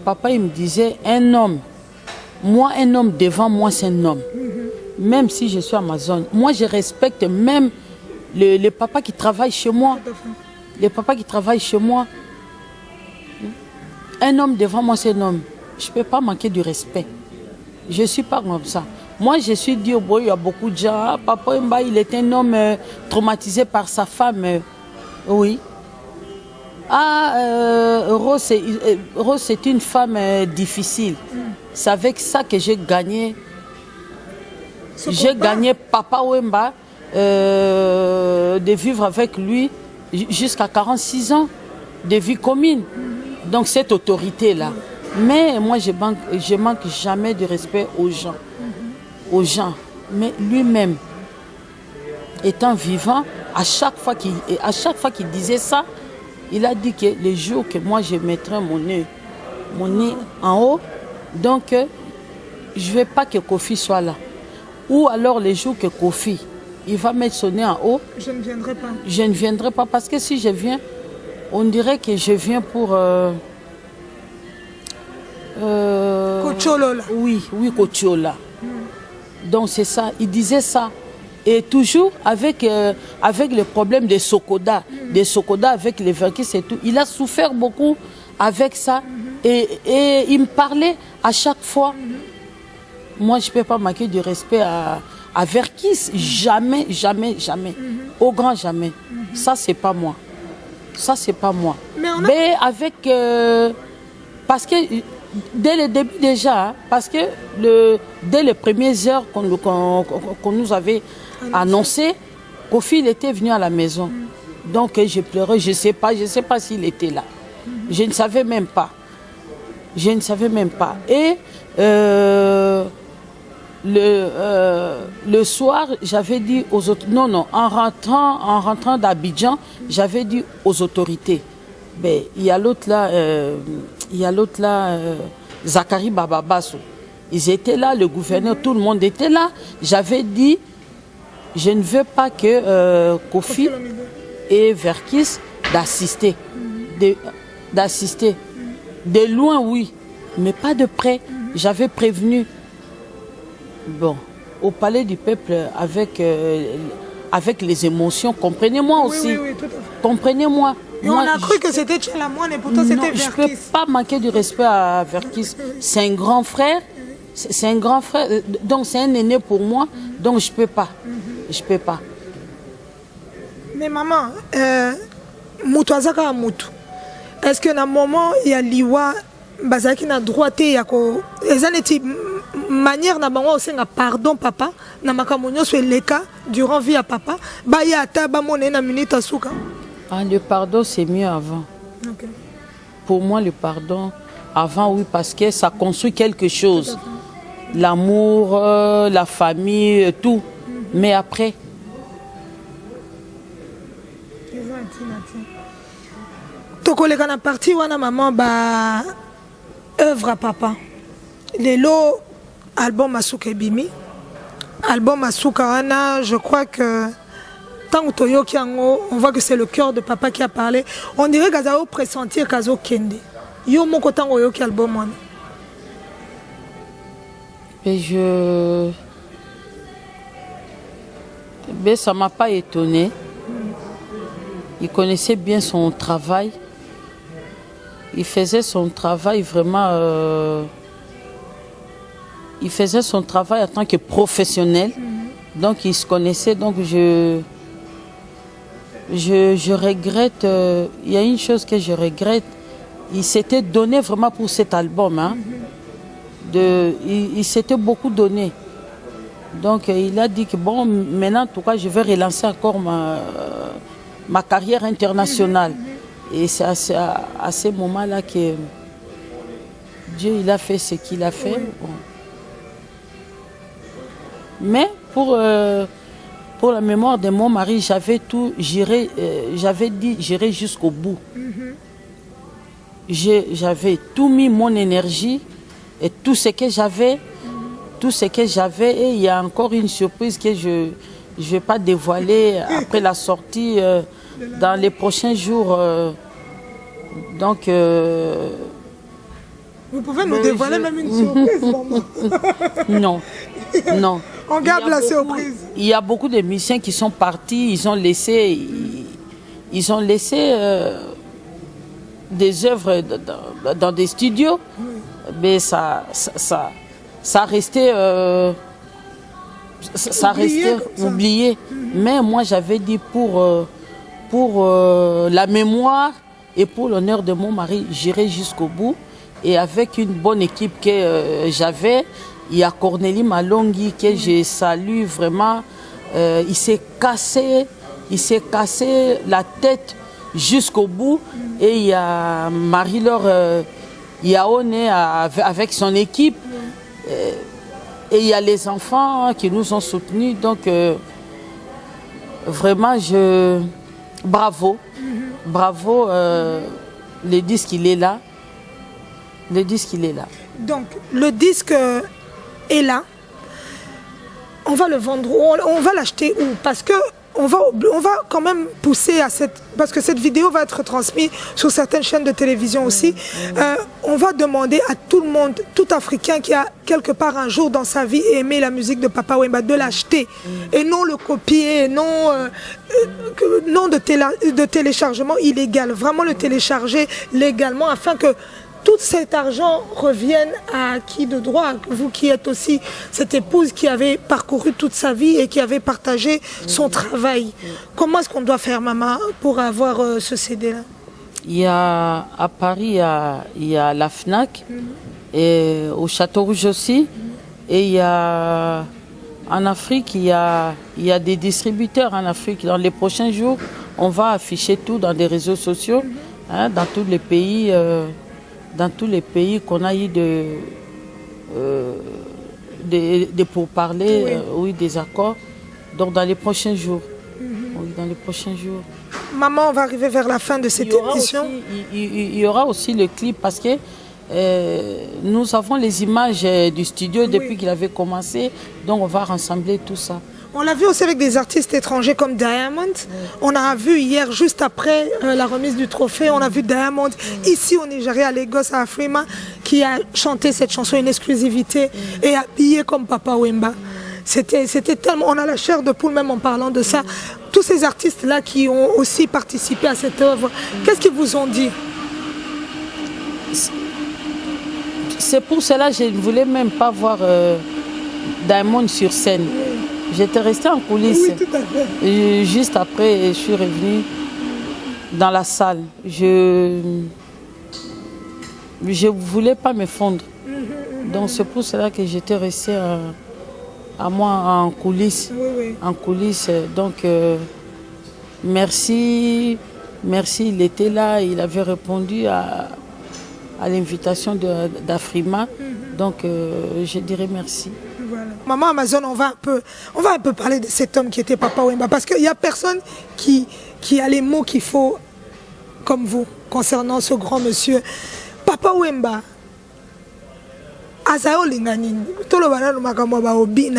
papa, il me disait, un homme devant moi, c'est un homme. Même si je suis Amazon. Moi, je respecte même les papas qui travaillent chez moi. Les papas qui travaillent chez moi. Un homme devant moi, c'est un homme. Je ne peux pas manquer du respect. Je ne suis pas comme ça. Moi, je suis dit, il y a beaucoup de gens. Papa Mba, il est un homme traumatisé par sa femme. Oui. Rose, c'est une femme difficile. C'est avec ça que j'ai gagné. J'ai gagné Papa Wemba de vivre avec lui jusqu'à 46 ans de vie commune. Donc cette autorité-là. Mais moi, je manque jamais de respect aux gens. Aux gens. Mais lui-même, étant vivant, à chaque fois qu'il disait ça, il a dit que le jour que moi je mettrai mon nez en haut, donc je ne veux pas que Koffi soit là. Ou alors les jours que Koffi, il va mettre son nez en haut. Je ne viendrai pas. Je ne viendrai pas parce que si je viens, on dirait que je viens pour... Kocholola. Oui, Kocholola. Donc c'est ça, il disait ça. Et toujours avec le problème des Sokoda, avec les Verkis et tout. Il a souffert beaucoup avec ça. Et il me parlait à chaque fois. Moi, je ne peux pas manquer de respect à Verkis. Jamais, jamais, jamais. Au grand jamais. Ça, c'est pas moi. Ça, c'est pas moi. Mais avec... parce que... Dès le début déjà, parce que dès les premières heures qu'on nous avait annoncé, Koffi il était venu à la maison. Donc je pleurais, je ne sais pas s'il était là. Je ne savais même pas. Je ne savais même pas. Et le soir, j'avais dit aux autres, non, en rentrant d'Abidjan, j'avais dit aux autorités, ben, il y a l'autre là, Zachary Bababasso. Ils étaient là, le gouverneur, tout le monde était là. J'avais dit, je ne veux pas que Kofi et Verkis d'assister. D'assister. De loin, oui, mais pas de près. J'avais prévenu. Bon, au palais du peuple, avec les émotions, comprenez-moi aussi. Oui, tout à fait. Comprenez-moi. Et moi, on a cru que c'était Tchelamoine et pourtant c'était Verkis. Je ne peux pas manquer du respect à Verkis. C'est un grand frère. C'est un grand frère. Donc c'est un aîné pour moi. Donc je ne peux pas. Je peux pas. Mais maman, Moutouazaka Moutou, est-ce que dans le moment, il y a Liwa, Bazaki na droite, il y a une manière na bango osenga pardon papa, na makamonyo sur le cas durant vie à papa, ba ya ta ba moné na minute asuka. Ah, le pardon, c'est mieux avant. Okay. Pour moi, le pardon, avant, oui, parce que ça construit quelque chose. L'amour, la famille, tout. Mais après... Tokoleka na partie wana maman ba œuvre à papa. Lelo album Asuka Bimi. Album Asuka wana, je crois que tant que Toyoki Ango, on voit que c'est le cœur de papa qui a parlé. On dirait Gazao pressentir Kazo Kende. Yo moko tango yoki album wana. Mais ça m'a pas étonné. Il connaissait bien son travail. Il faisait son travail vraiment... il faisait son travail en tant que professionnel. Donc il se connaissait. Donc je regrette... il y a une chose que je regrette. Il s'était donné vraiment pour cet album. Hein. Il s'était beaucoup donné. Donc il a dit que bon, maintenant en tout cas je vais relancer encore ma carrière internationale. Et c'est à ce moment-là que Dieu il a fait ce qu'il a fait. Bon. Mais pour la mémoire de mon mari, j'avais dit j'irai jusqu'au bout. J'avais tout mis mon énergie et tout ce que j'avais. Et il y a encore une surprise que je ne vais pas dévoiler après la sortie dans les prochains jours. Donc... Vous pouvez nous dévoiler même une surprise, maman. Non, non. On garde la surprise. Il y a beaucoup de musiciens qui sont partis, ils ont laissé des œuvres dans des studios, mais ça restait oublié. Mais moi j'avais dit pour la mémoire et pour l'honneur de mon mari, j'irai jusqu'au bout. Et avec une bonne équipe que j'avais, il y a Cornélie Malongi que je salue vraiment. Il s'est cassé la tête jusqu'au bout. Et il y a Marie-Laure Yaone avec son équipe. Et il y a les enfants qui nous ont soutenus. Donc, vraiment, bravo. Bravo. Le disque, il est là. Le disque, il est là. Donc, le disque est là. On va le vendre, on va l'acheter où? Parce que on va quand même pousser à cette... Parce que cette vidéo va être transmise sur certaines chaînes de télévision aussi. On va demander à tout le monde, tout Africain qui a quelque part un jour dans sa vie aimé la musique de Papa Wemba, de l'acheter. Et non le copier, non de téléchargement illégal. Vraiment le télécharger légalement afin que tout cet argent revienne à qui de droit? Vous qui êtes aussi cette épouse qui avait parcouru toute sa vie et qui avait partagé son travail. Comment est-ce qu'on doit faire, maman, pour avoir ce CD-là? À Paris, il y a la FNAC, et au Château Rouge aussi. Et il y a en Afrique, il y a des distributeurs en Afrique. Dans les prochains jours, on va afficher tout dans des réseaux sociaux, hein, dans tous les pays. Dans tous les pays qu'on a eu de pourparlers, oui, des accords. Donc dans les prochains jours. Oui, dans les prochains jours. Maman, on va arriver vers la fin de cette émission. Il y aura aussi le clip parce que Nous avons les images du studio depuis qu'il avait commencé, donc on va rassembler tout ça. On l'a vu aussi avec des artistes étrangers comme Diamond. On a vu hier, juste après la remise du trophée, on a vu Diamond ici au Nigeria, à Lagos, à Afrima, qui a chanté cette chanson, une exclusivité, et habillé comme Papa Wemba. C'était tellement... On a la chair de poule même en parlant de ça. Tous ces artistes-là qui ont aussi participé à cette œuvre, qu'est-ce qu'ils vous ont dit? C'est pour cela que je ne voulais même pas voir Diamond sur scène. J'étais restée en coulisses. Oui, tout à fait. Et juste après, je suis revenue dans la salle. Je ne voulais pas me fondre. Donc c'est pour cela que j'étais restée à moi en coulisses. Oui. En coulisses. Donc merci. Merci, il était là, il avait répondu à l'invitation d'Afrima. Donc je dirais merci. Voilà. Maman Amazon, on va un peu parler de cet homme qui était Papa Wemba, parce qu'il n'y a personne qui a les mots qu'il faut comme vous concernant ce grand monsieur. Papa Wemba, Azao Linganine, tout le monde a hobby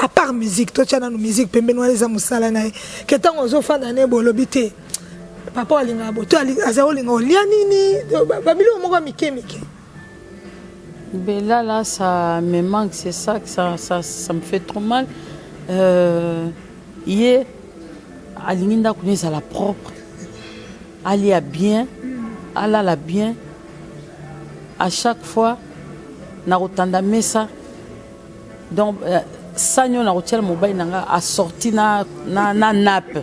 à part musique, tout le monde a musique, pembeno les amusala nae, que tant aux enfants d'année bolobité. Papa Walingabo, tu Azao Lingo, lianini, babilo moga mike. Ben là, ça me manque, c'est ça que ça me fait trop mal. Hier, Alinda connaît à la propre, elle a bien, elle a bien. À chaque fois, na rotanda mesa. Donc, ça nous na rotiel mobile nanga a sorti na nappe,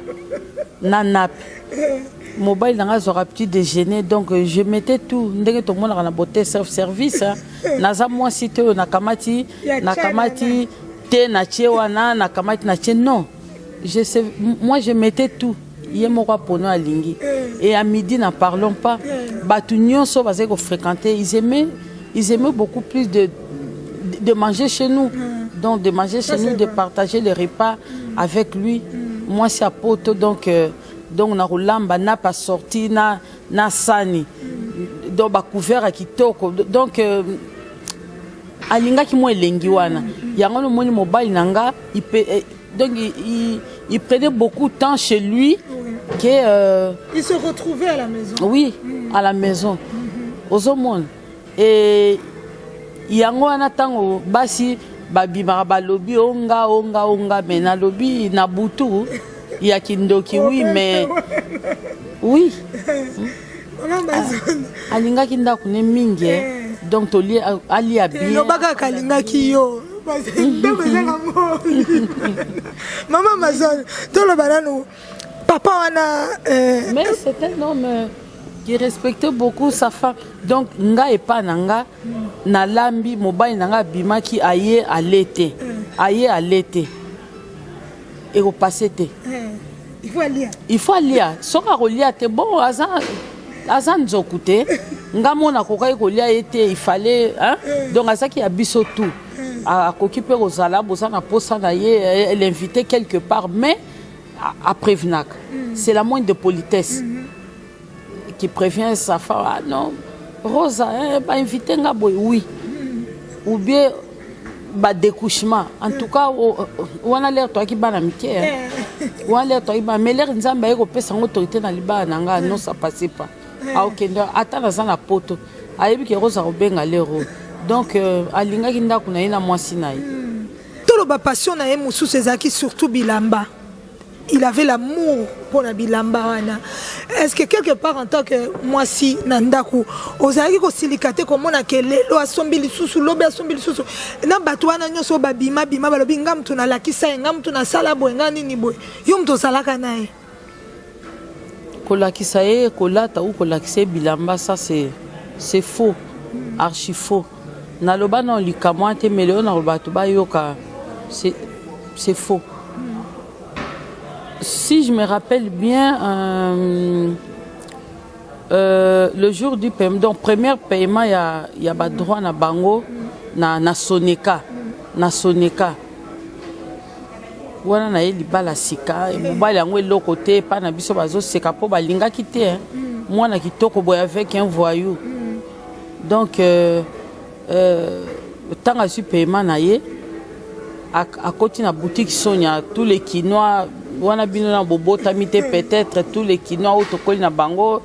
Mobile nanga zora petit déjeuner, donc je mettais tout. Ndenge tout le monde a la beauté self-service. Naza moi si tu nakamati te na chewana nakamati na che non. Moi je mettais tout. Yemora pono alingi. Et à midi n'en parlons pas. Batunyon so basé ko fréquenter, ils aimaient beaucoup plus de manger chez nous. Donc de manger chez nous, de partager les repas avec lui. Moi c'est à poto donc na rolamba n'a pas sorti na sani. Donc ba couvert à kitoko. Donc alinga ki mo elengi wana. Yango no moni mobile nanga, donc il prenait beaucoup de temps chez lui. Il se retrouvait à la maison. Oui, à la maison. Aux hommes. Et yango wana tango basi babimara balobi onga mais na lobi na butu ya kindoki oui mais oui. Alinga kinda kune mingi donc toli ali abi. Lobaka kalinga kiyo. Maman Amazon, tout le banano. Papa wana mais c'est un homme qui respectait beaucoup sa femme. Donc nga et pas nanga na lambi mobile nanga bima qui aye à l'été. Et au passé te. Il faut aller. Soka rolia te bon azan zokute. Nga mona kokai kolia été il fallait hein donc asa qui a biso tout. A occuper aux ala bosana posa na ye l'inviter quelque part mais à prévenir. C'est la moindre de politesse qui prévient sa femme. Ah non, Rosa, bah inviter nga boy, oui. Ou bien bah découchement. En tout cas, on a l'air toi qui bat l'amitié. On a l'air toi qui bat. Mais l'air nzamba eko pesa autorité dans liba nanga non ça passait pas. Ah ok, attends dans la poto. Ayebi ke Rosa obenga lero. Donc alinga kinda kuna ina mwasi nayi. Tout le passion na emusu sezaki surtout bilamba. Il avait l'amour pour la bilamba. Est-ce que quelque part en tant que moi si nandaku ozalaki ko silikate comme on a que lelo asombi lisusu lobe asombi lisusu na batwana nyoso babima bima balobi ngam tuna lakisa ngam tuna sala boenga nini boy yo mto salaka nae kolakisa ye kolata ou kolakisa bilamba ça c'est faux archi faux na loba non likamwa te meleo na bato ba yoka c'est faux. Si je me rappelle bien, le jour du paiement, donc premier paiement, il y a droit na bango, na Soneka, Wana na eli bala sika, mobali yango l'autre côté, pas na biso bazo seka po balinga kité, moi na kitoko boy avec un voyou. Donc tant que je paiement naie à côté na boutique Sonia tous les quinoa wana bino na bobota mité peut-être tous les quinoa autocolli na bango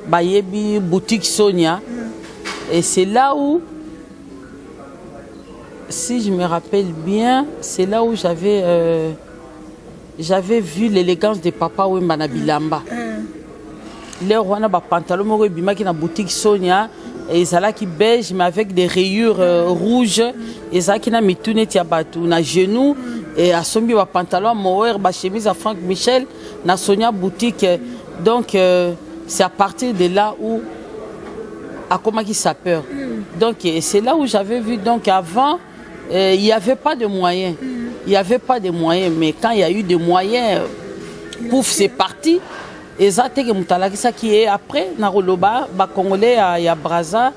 bayebi boutique Sonia et c'est là où si je me rappelle bien c'est là où j'avais vu l'élégance de papa Wemba na bilamba leur wana ba pantalon moko bimaki na boutique Sonia et ça qui beige mais avec des rayures rouges et ça qui na mitune tia batu na genou et à sombi ba pantalon mower ba chemise à Franck Michel na Sonia boutique donc c'est à partir de là où a commencé sa peur donc c'est là où j'avais vu donc avant il n'y avait pas de moyens il n'y avait pas de moyens mais quand il y a eu des moyens pouf c'est parti. Et ça, c'est ce qui est après, Naroloba, Congolais à Braza,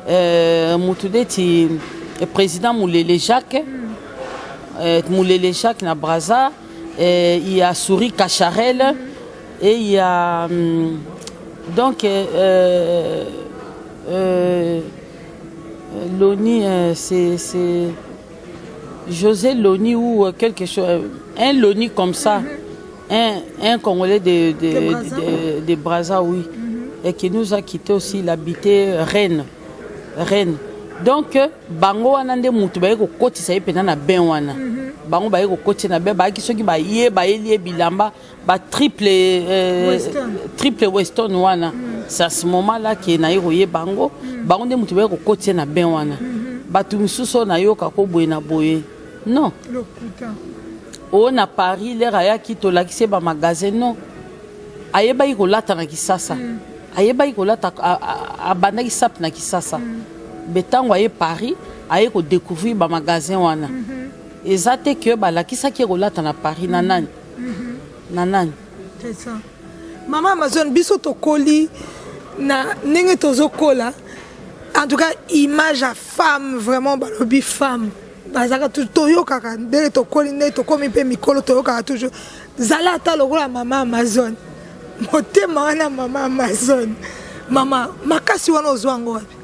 le président Moulele Jacques, Moulele Jacques na Braza, il y a Souri Cacharel, et il y a donc Loni, c'est José Loni ou quelque chose, un Loni comme ça. Un Congolais de Brazza, oui, et qui nous a quitté aussi, il habitait Rennes. Donc, Bango anande mutu baye ko koti sa ipena na ben wana. Bango baye ko koti na ben ba ki soki ba ye bilamba ba triple Weston wana. C'est à ce moment-là que na ye Bango nde mutu baye ko koti na ben wana. Batu misuso na yo ka ko boye na boye. Non. On a Paris, les raya qui to la qui ba magasin non. Ayeba iko lata na kisasa. Ayeba iko lata a bana ki sap na kisasa. Betango aye Paris, aye ko découvrir ba magasin wana. Ezate que ba la kisa ki ko lata na Paris nanani. Nanani. C'est ça. Maman Amazon biso to koli na nenge tozo kola. En tout cas, image à femme vraiment balobi femme. Bazaka toyo kaka ndele to koline to komi pe mikolo toyo kaka toujours zala ta lokola mama Amazon motema wana mama Amazon mama makasi wana ozwango wapi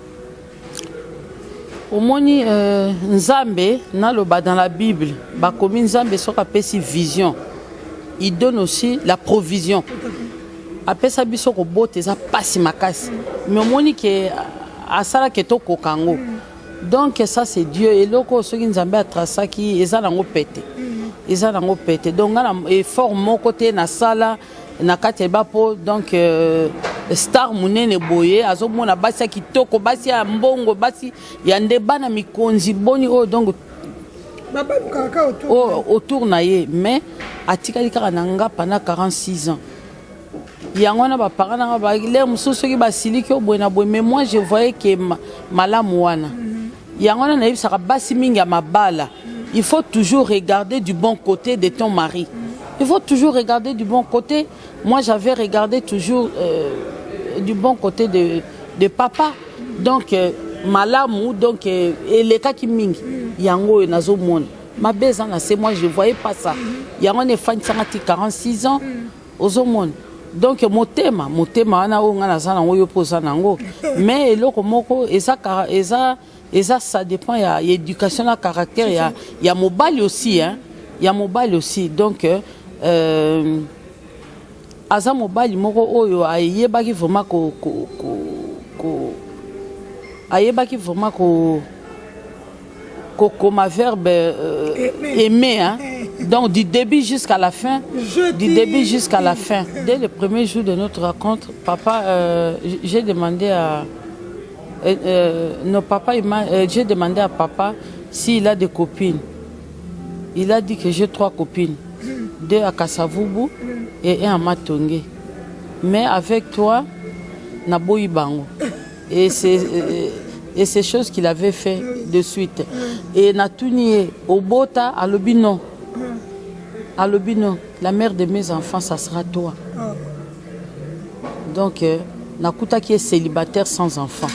omoni nzambe naloba dans la Bible bakomi nzambe soka pesi vision il donne aussi la provision apesa biso ko bote za pasi makasi mais omoni ke asala ke to kokango. Donc ça c'est Dieu et loko ceux qui nous ont tracé qui ils ont pété. Ils ont pété. Donc on a effort mon côté na sala na kateba po donc star munene boye azomona basi kitoko basi ya mbongo basi ya ndeba na mikonzi boni o donc baba kaka autour na ye mais atikali kaka nanga pendant 46 ans. Yango na ba parents na ba les mususu ki basili ki obona boye mais moi je voyais que malamu wana. Yangona na yebisaka basi mingi ya mabala. Il faut toujours regarder du bon côté de ton mari. Il faut toujours regarder du bon côté. Moi, j'avais regardé toujours du bon côté de papa. Donc, malamu, donc, et les cas qui mingi. Yango nazo mon. Ma baise, c'est moi, je ne voyais pas ça. Yango ne fan 46 ans. Ozomon. Donc, mon thème, ana o ngana sana ngoyo posa nango. Mais eloko moko et ça dépend, il y a éducation, la caractère, il y a mobile aussi, hein. Il y a mobile aussi. Donc, Aza mobile moko oyo ayebaki vraiment ayebaki vraiment comme verbe aimer, hein. Donc du début jusqu'à la fin, Dès le premier jour de notre rencontre, papa, j'ai demandé à j'ai demandé à papa s'il a des copines. Il a dit que j'ai 3 copines, 2 à Kasavubu et 1 à Matongé. Mais avec toi, Naboyi Bango. Et c'est chose qu'il avait fait de suite. Et Natunié, Obota, à Lobino. À Lobino, la mère de mes enfants, ça sera toi. Donc, Nakuta qui est célibataire sans enfant.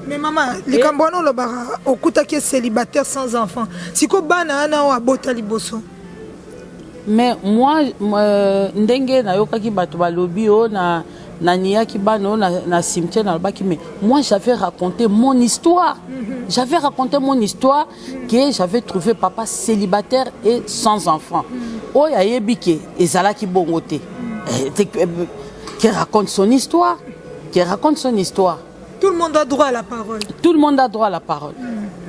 Mais maman, les Cambouanos, le bara, Okuta qui est célibataire sans enfant. Si ko bana ana o abota liboso. Mais moi, ndenge na yoka ki bato balobi o na Nania qui na cimetière dans le bas qui mais moi j'avais raconté mon histoire. J'avais raconté mon histoire que j'avais trouvé papa célibataire et sans enfant. Oh ya yebike ezala ki bongote. Qui raconte son histoire, qui raconte son histoire. Tout le monde a droit à la parole. Tout le monde a droit à la parole.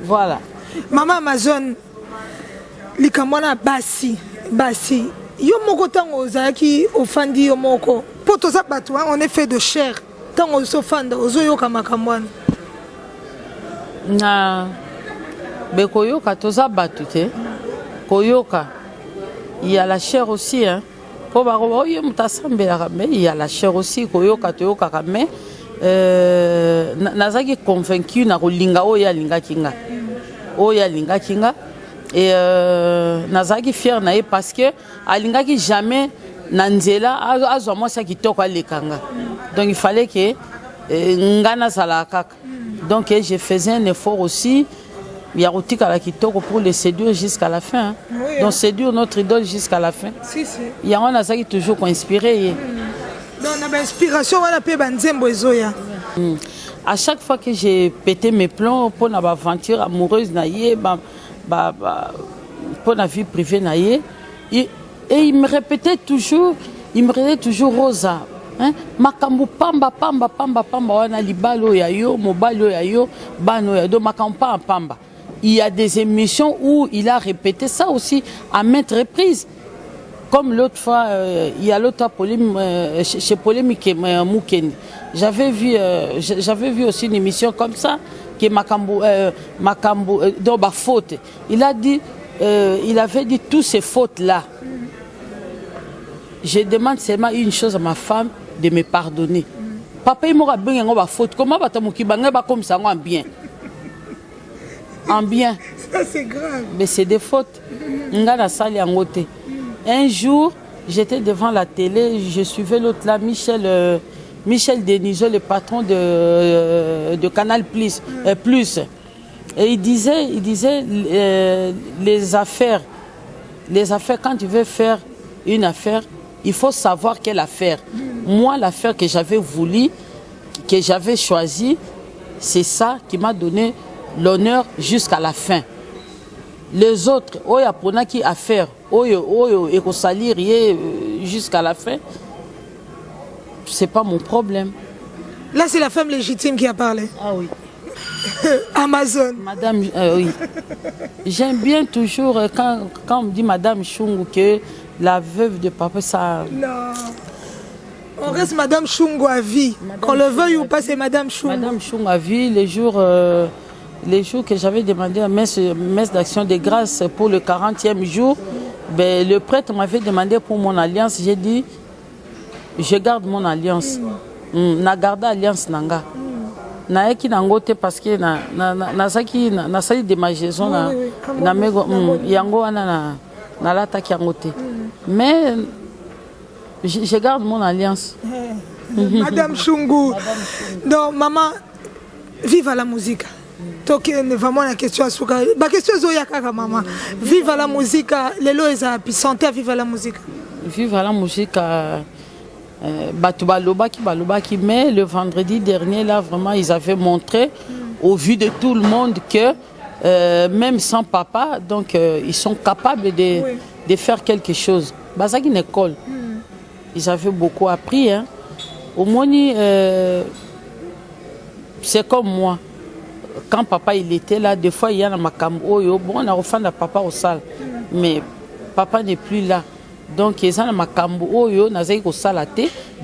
Voilà. Maman Amazon likamwana basi yo moko tango ozaki ofandi yo moko po toza bato on est fait de chair tango sofanda ozoyoka makamwana na bekoyoka toza bato te koyoka il y a la chair aussi hein po ba oyo mutasambela mais il y a la chair aussi koyoka toyoka mais nazaki convaincu na kolinga oya linga kinga et nazaki fier na ye parce que alingaki jamais nanzela azwa mwasi kitoko alekanga donc il fallait que ngana sala kaka donc je faisais un effort aussi ya kotika la kitoko pour le séduire jusqu'à la fin hein. Oui, donc séduire notre idole jusqu'à la fin si ya on nazaki toujours inspiré donc on a inspiration wala pe banzembo ezoya. À chaque fois que j'ai pété mes plombs pour ma aventure amoureuse naïe pour la vie privée naïe et il me répétait toujours Rosa hein makambu pamba wana libalo ya yo mobalo ya yo bano ya do makambu pamba. Il y a des émissions où il a répété ça aussi à maintes reprises. Comme l'autre fois, il y a l'autre chez Polémique Moukeni. J'avais vu aussi une émission comme ça, qui est Makambo, dans ma faute. Il avait dit toutes ces fautes-là. Je demande seulement une chose à ma femme, de me pardonner. Papa, il m'aura bien ma faute. Comment va-t-il comme ça en bien? En bien. Ça, c'est grave. Mais c'est des fautes. Un jour, j'étais devant la télé, je suivais l'autre là, Michel Denisot, le patron de Canal Plus. Et il disait les affaires, quand tu veux faire une affaire, il faut savoir quelle affaire. Moi, l'affaire que j'avais voulu, que j'avais choisie, c'est ça qui m'a donné l'honneur jusqu'à la fin. Les autres, oya pona qui affaire, oyo et ko salir jusqu'à la fin, c'est pas mon problème. Là, c'est la femme légitime qui a parlé. Ah oui. Amazon. Madame, oui. J'aime bien toujours quand on me dit Madame Chungu que la veuve de papa, ça. Non. On reste Madame Chungu à vie. Qu'on le veuille ou pas, c'est Madame Chungu. Madame Chungu à vie, les jours que j'avais demandé à messe d'action de grâce pour le 40e jour, ben, le prêtre m'avait demandé pour mon alliance. J'ai dit, je garde mon alliance. Na garde alliance nanga. Na eki nangote parce que na sali de ma maison na mego yango wana na lata ki yangote. Mais je garde mon alliance. Madame Chungu. Donc maman, vive à la musique. Donc vraiment la question à Souka. La question est kaka maman. Vive à la musique. Lelo eza santé à vive à la musique. Vive à la musique. Balobaki, mais le vendredi dernier là vraiment ils avaient montré au vu de tout le monde que même sans papa donc ils sont capables de faire quelque chose. Bazaki une école. Ils avaient beaucoup appris hein. Au moins c'est comme moi. Quand papa il était là, des fois il y a un makambo, bon on a refait de papa au salle, mais papa n'est plus là. Donc ils ont un makambo,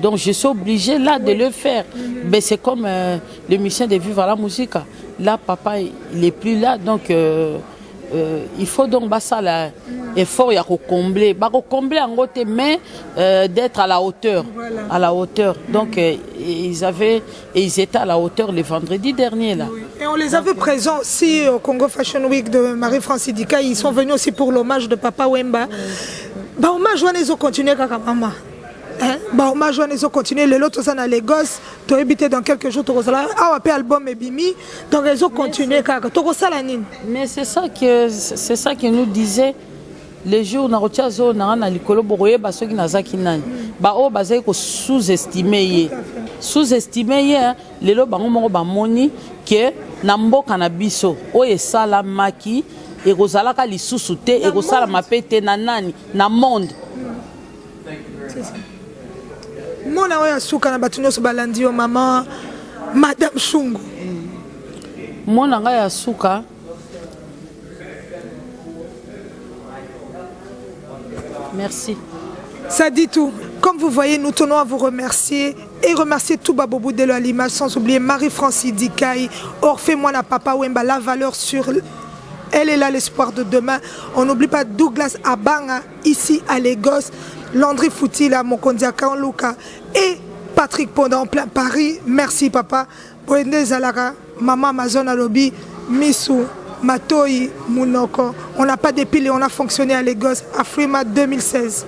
donc je suis obligé là de le faire. Mais c'est comme le mission de vivre à la musique. Là papa il est plus là, donc il faut donc ça là effort il y a combler en côté mais d'être à la hauteur. Voilà. À la hauteur. Donc ils étaient à la hauteur le vendredi dernier là. Oui. Et on les avait présents aussi au Congo Fashion Week de Marie-France Dika, ils sont venus aussi pour l'hommage de Papa Wemba. Bah hommage ils ont continué kaka maman. Hein? Bah hommage ils ont continué les autres sont à Lagos, tu as habité dans quelques jours tu as un album et bimi donc ils ont continué kaka to sala nini. Mais c'est ça que nous disait les jours na rotia zo na likolo boye ba soki na zaki nani ba o bazai ko sous-estimer sous-estimé ye lelo bango moko bamoni ke na mboka na biso oyo esalamaki ekozalaka lisusu te ekosalama mpe te na nani na monde. mona oyo asuka na bato nyonso balandi yo mama Madame Shungu. Mona nga ya suka merci. Ça dit tout. Comme vous voyez, nous tenons à vous remercier et remercier tout Babobou de à l'image, sans oublier Marie-Francis Dikaï, Orphée Moana Papa Wemba, la valeur sur elle est là, l'espoir de demain. On n'oublie pas Douglas Abanga, ici à Lagos, Landry Foutila, Mokondia Kanluka et Patrick Ponda en plein Paris. Merci papa. Boende Zalara, Maman Amazon Alobi, Missou, Matoi, Mounoko. On n'a pas dépilé, on a fonctionné à Lagos, à Frima 2016.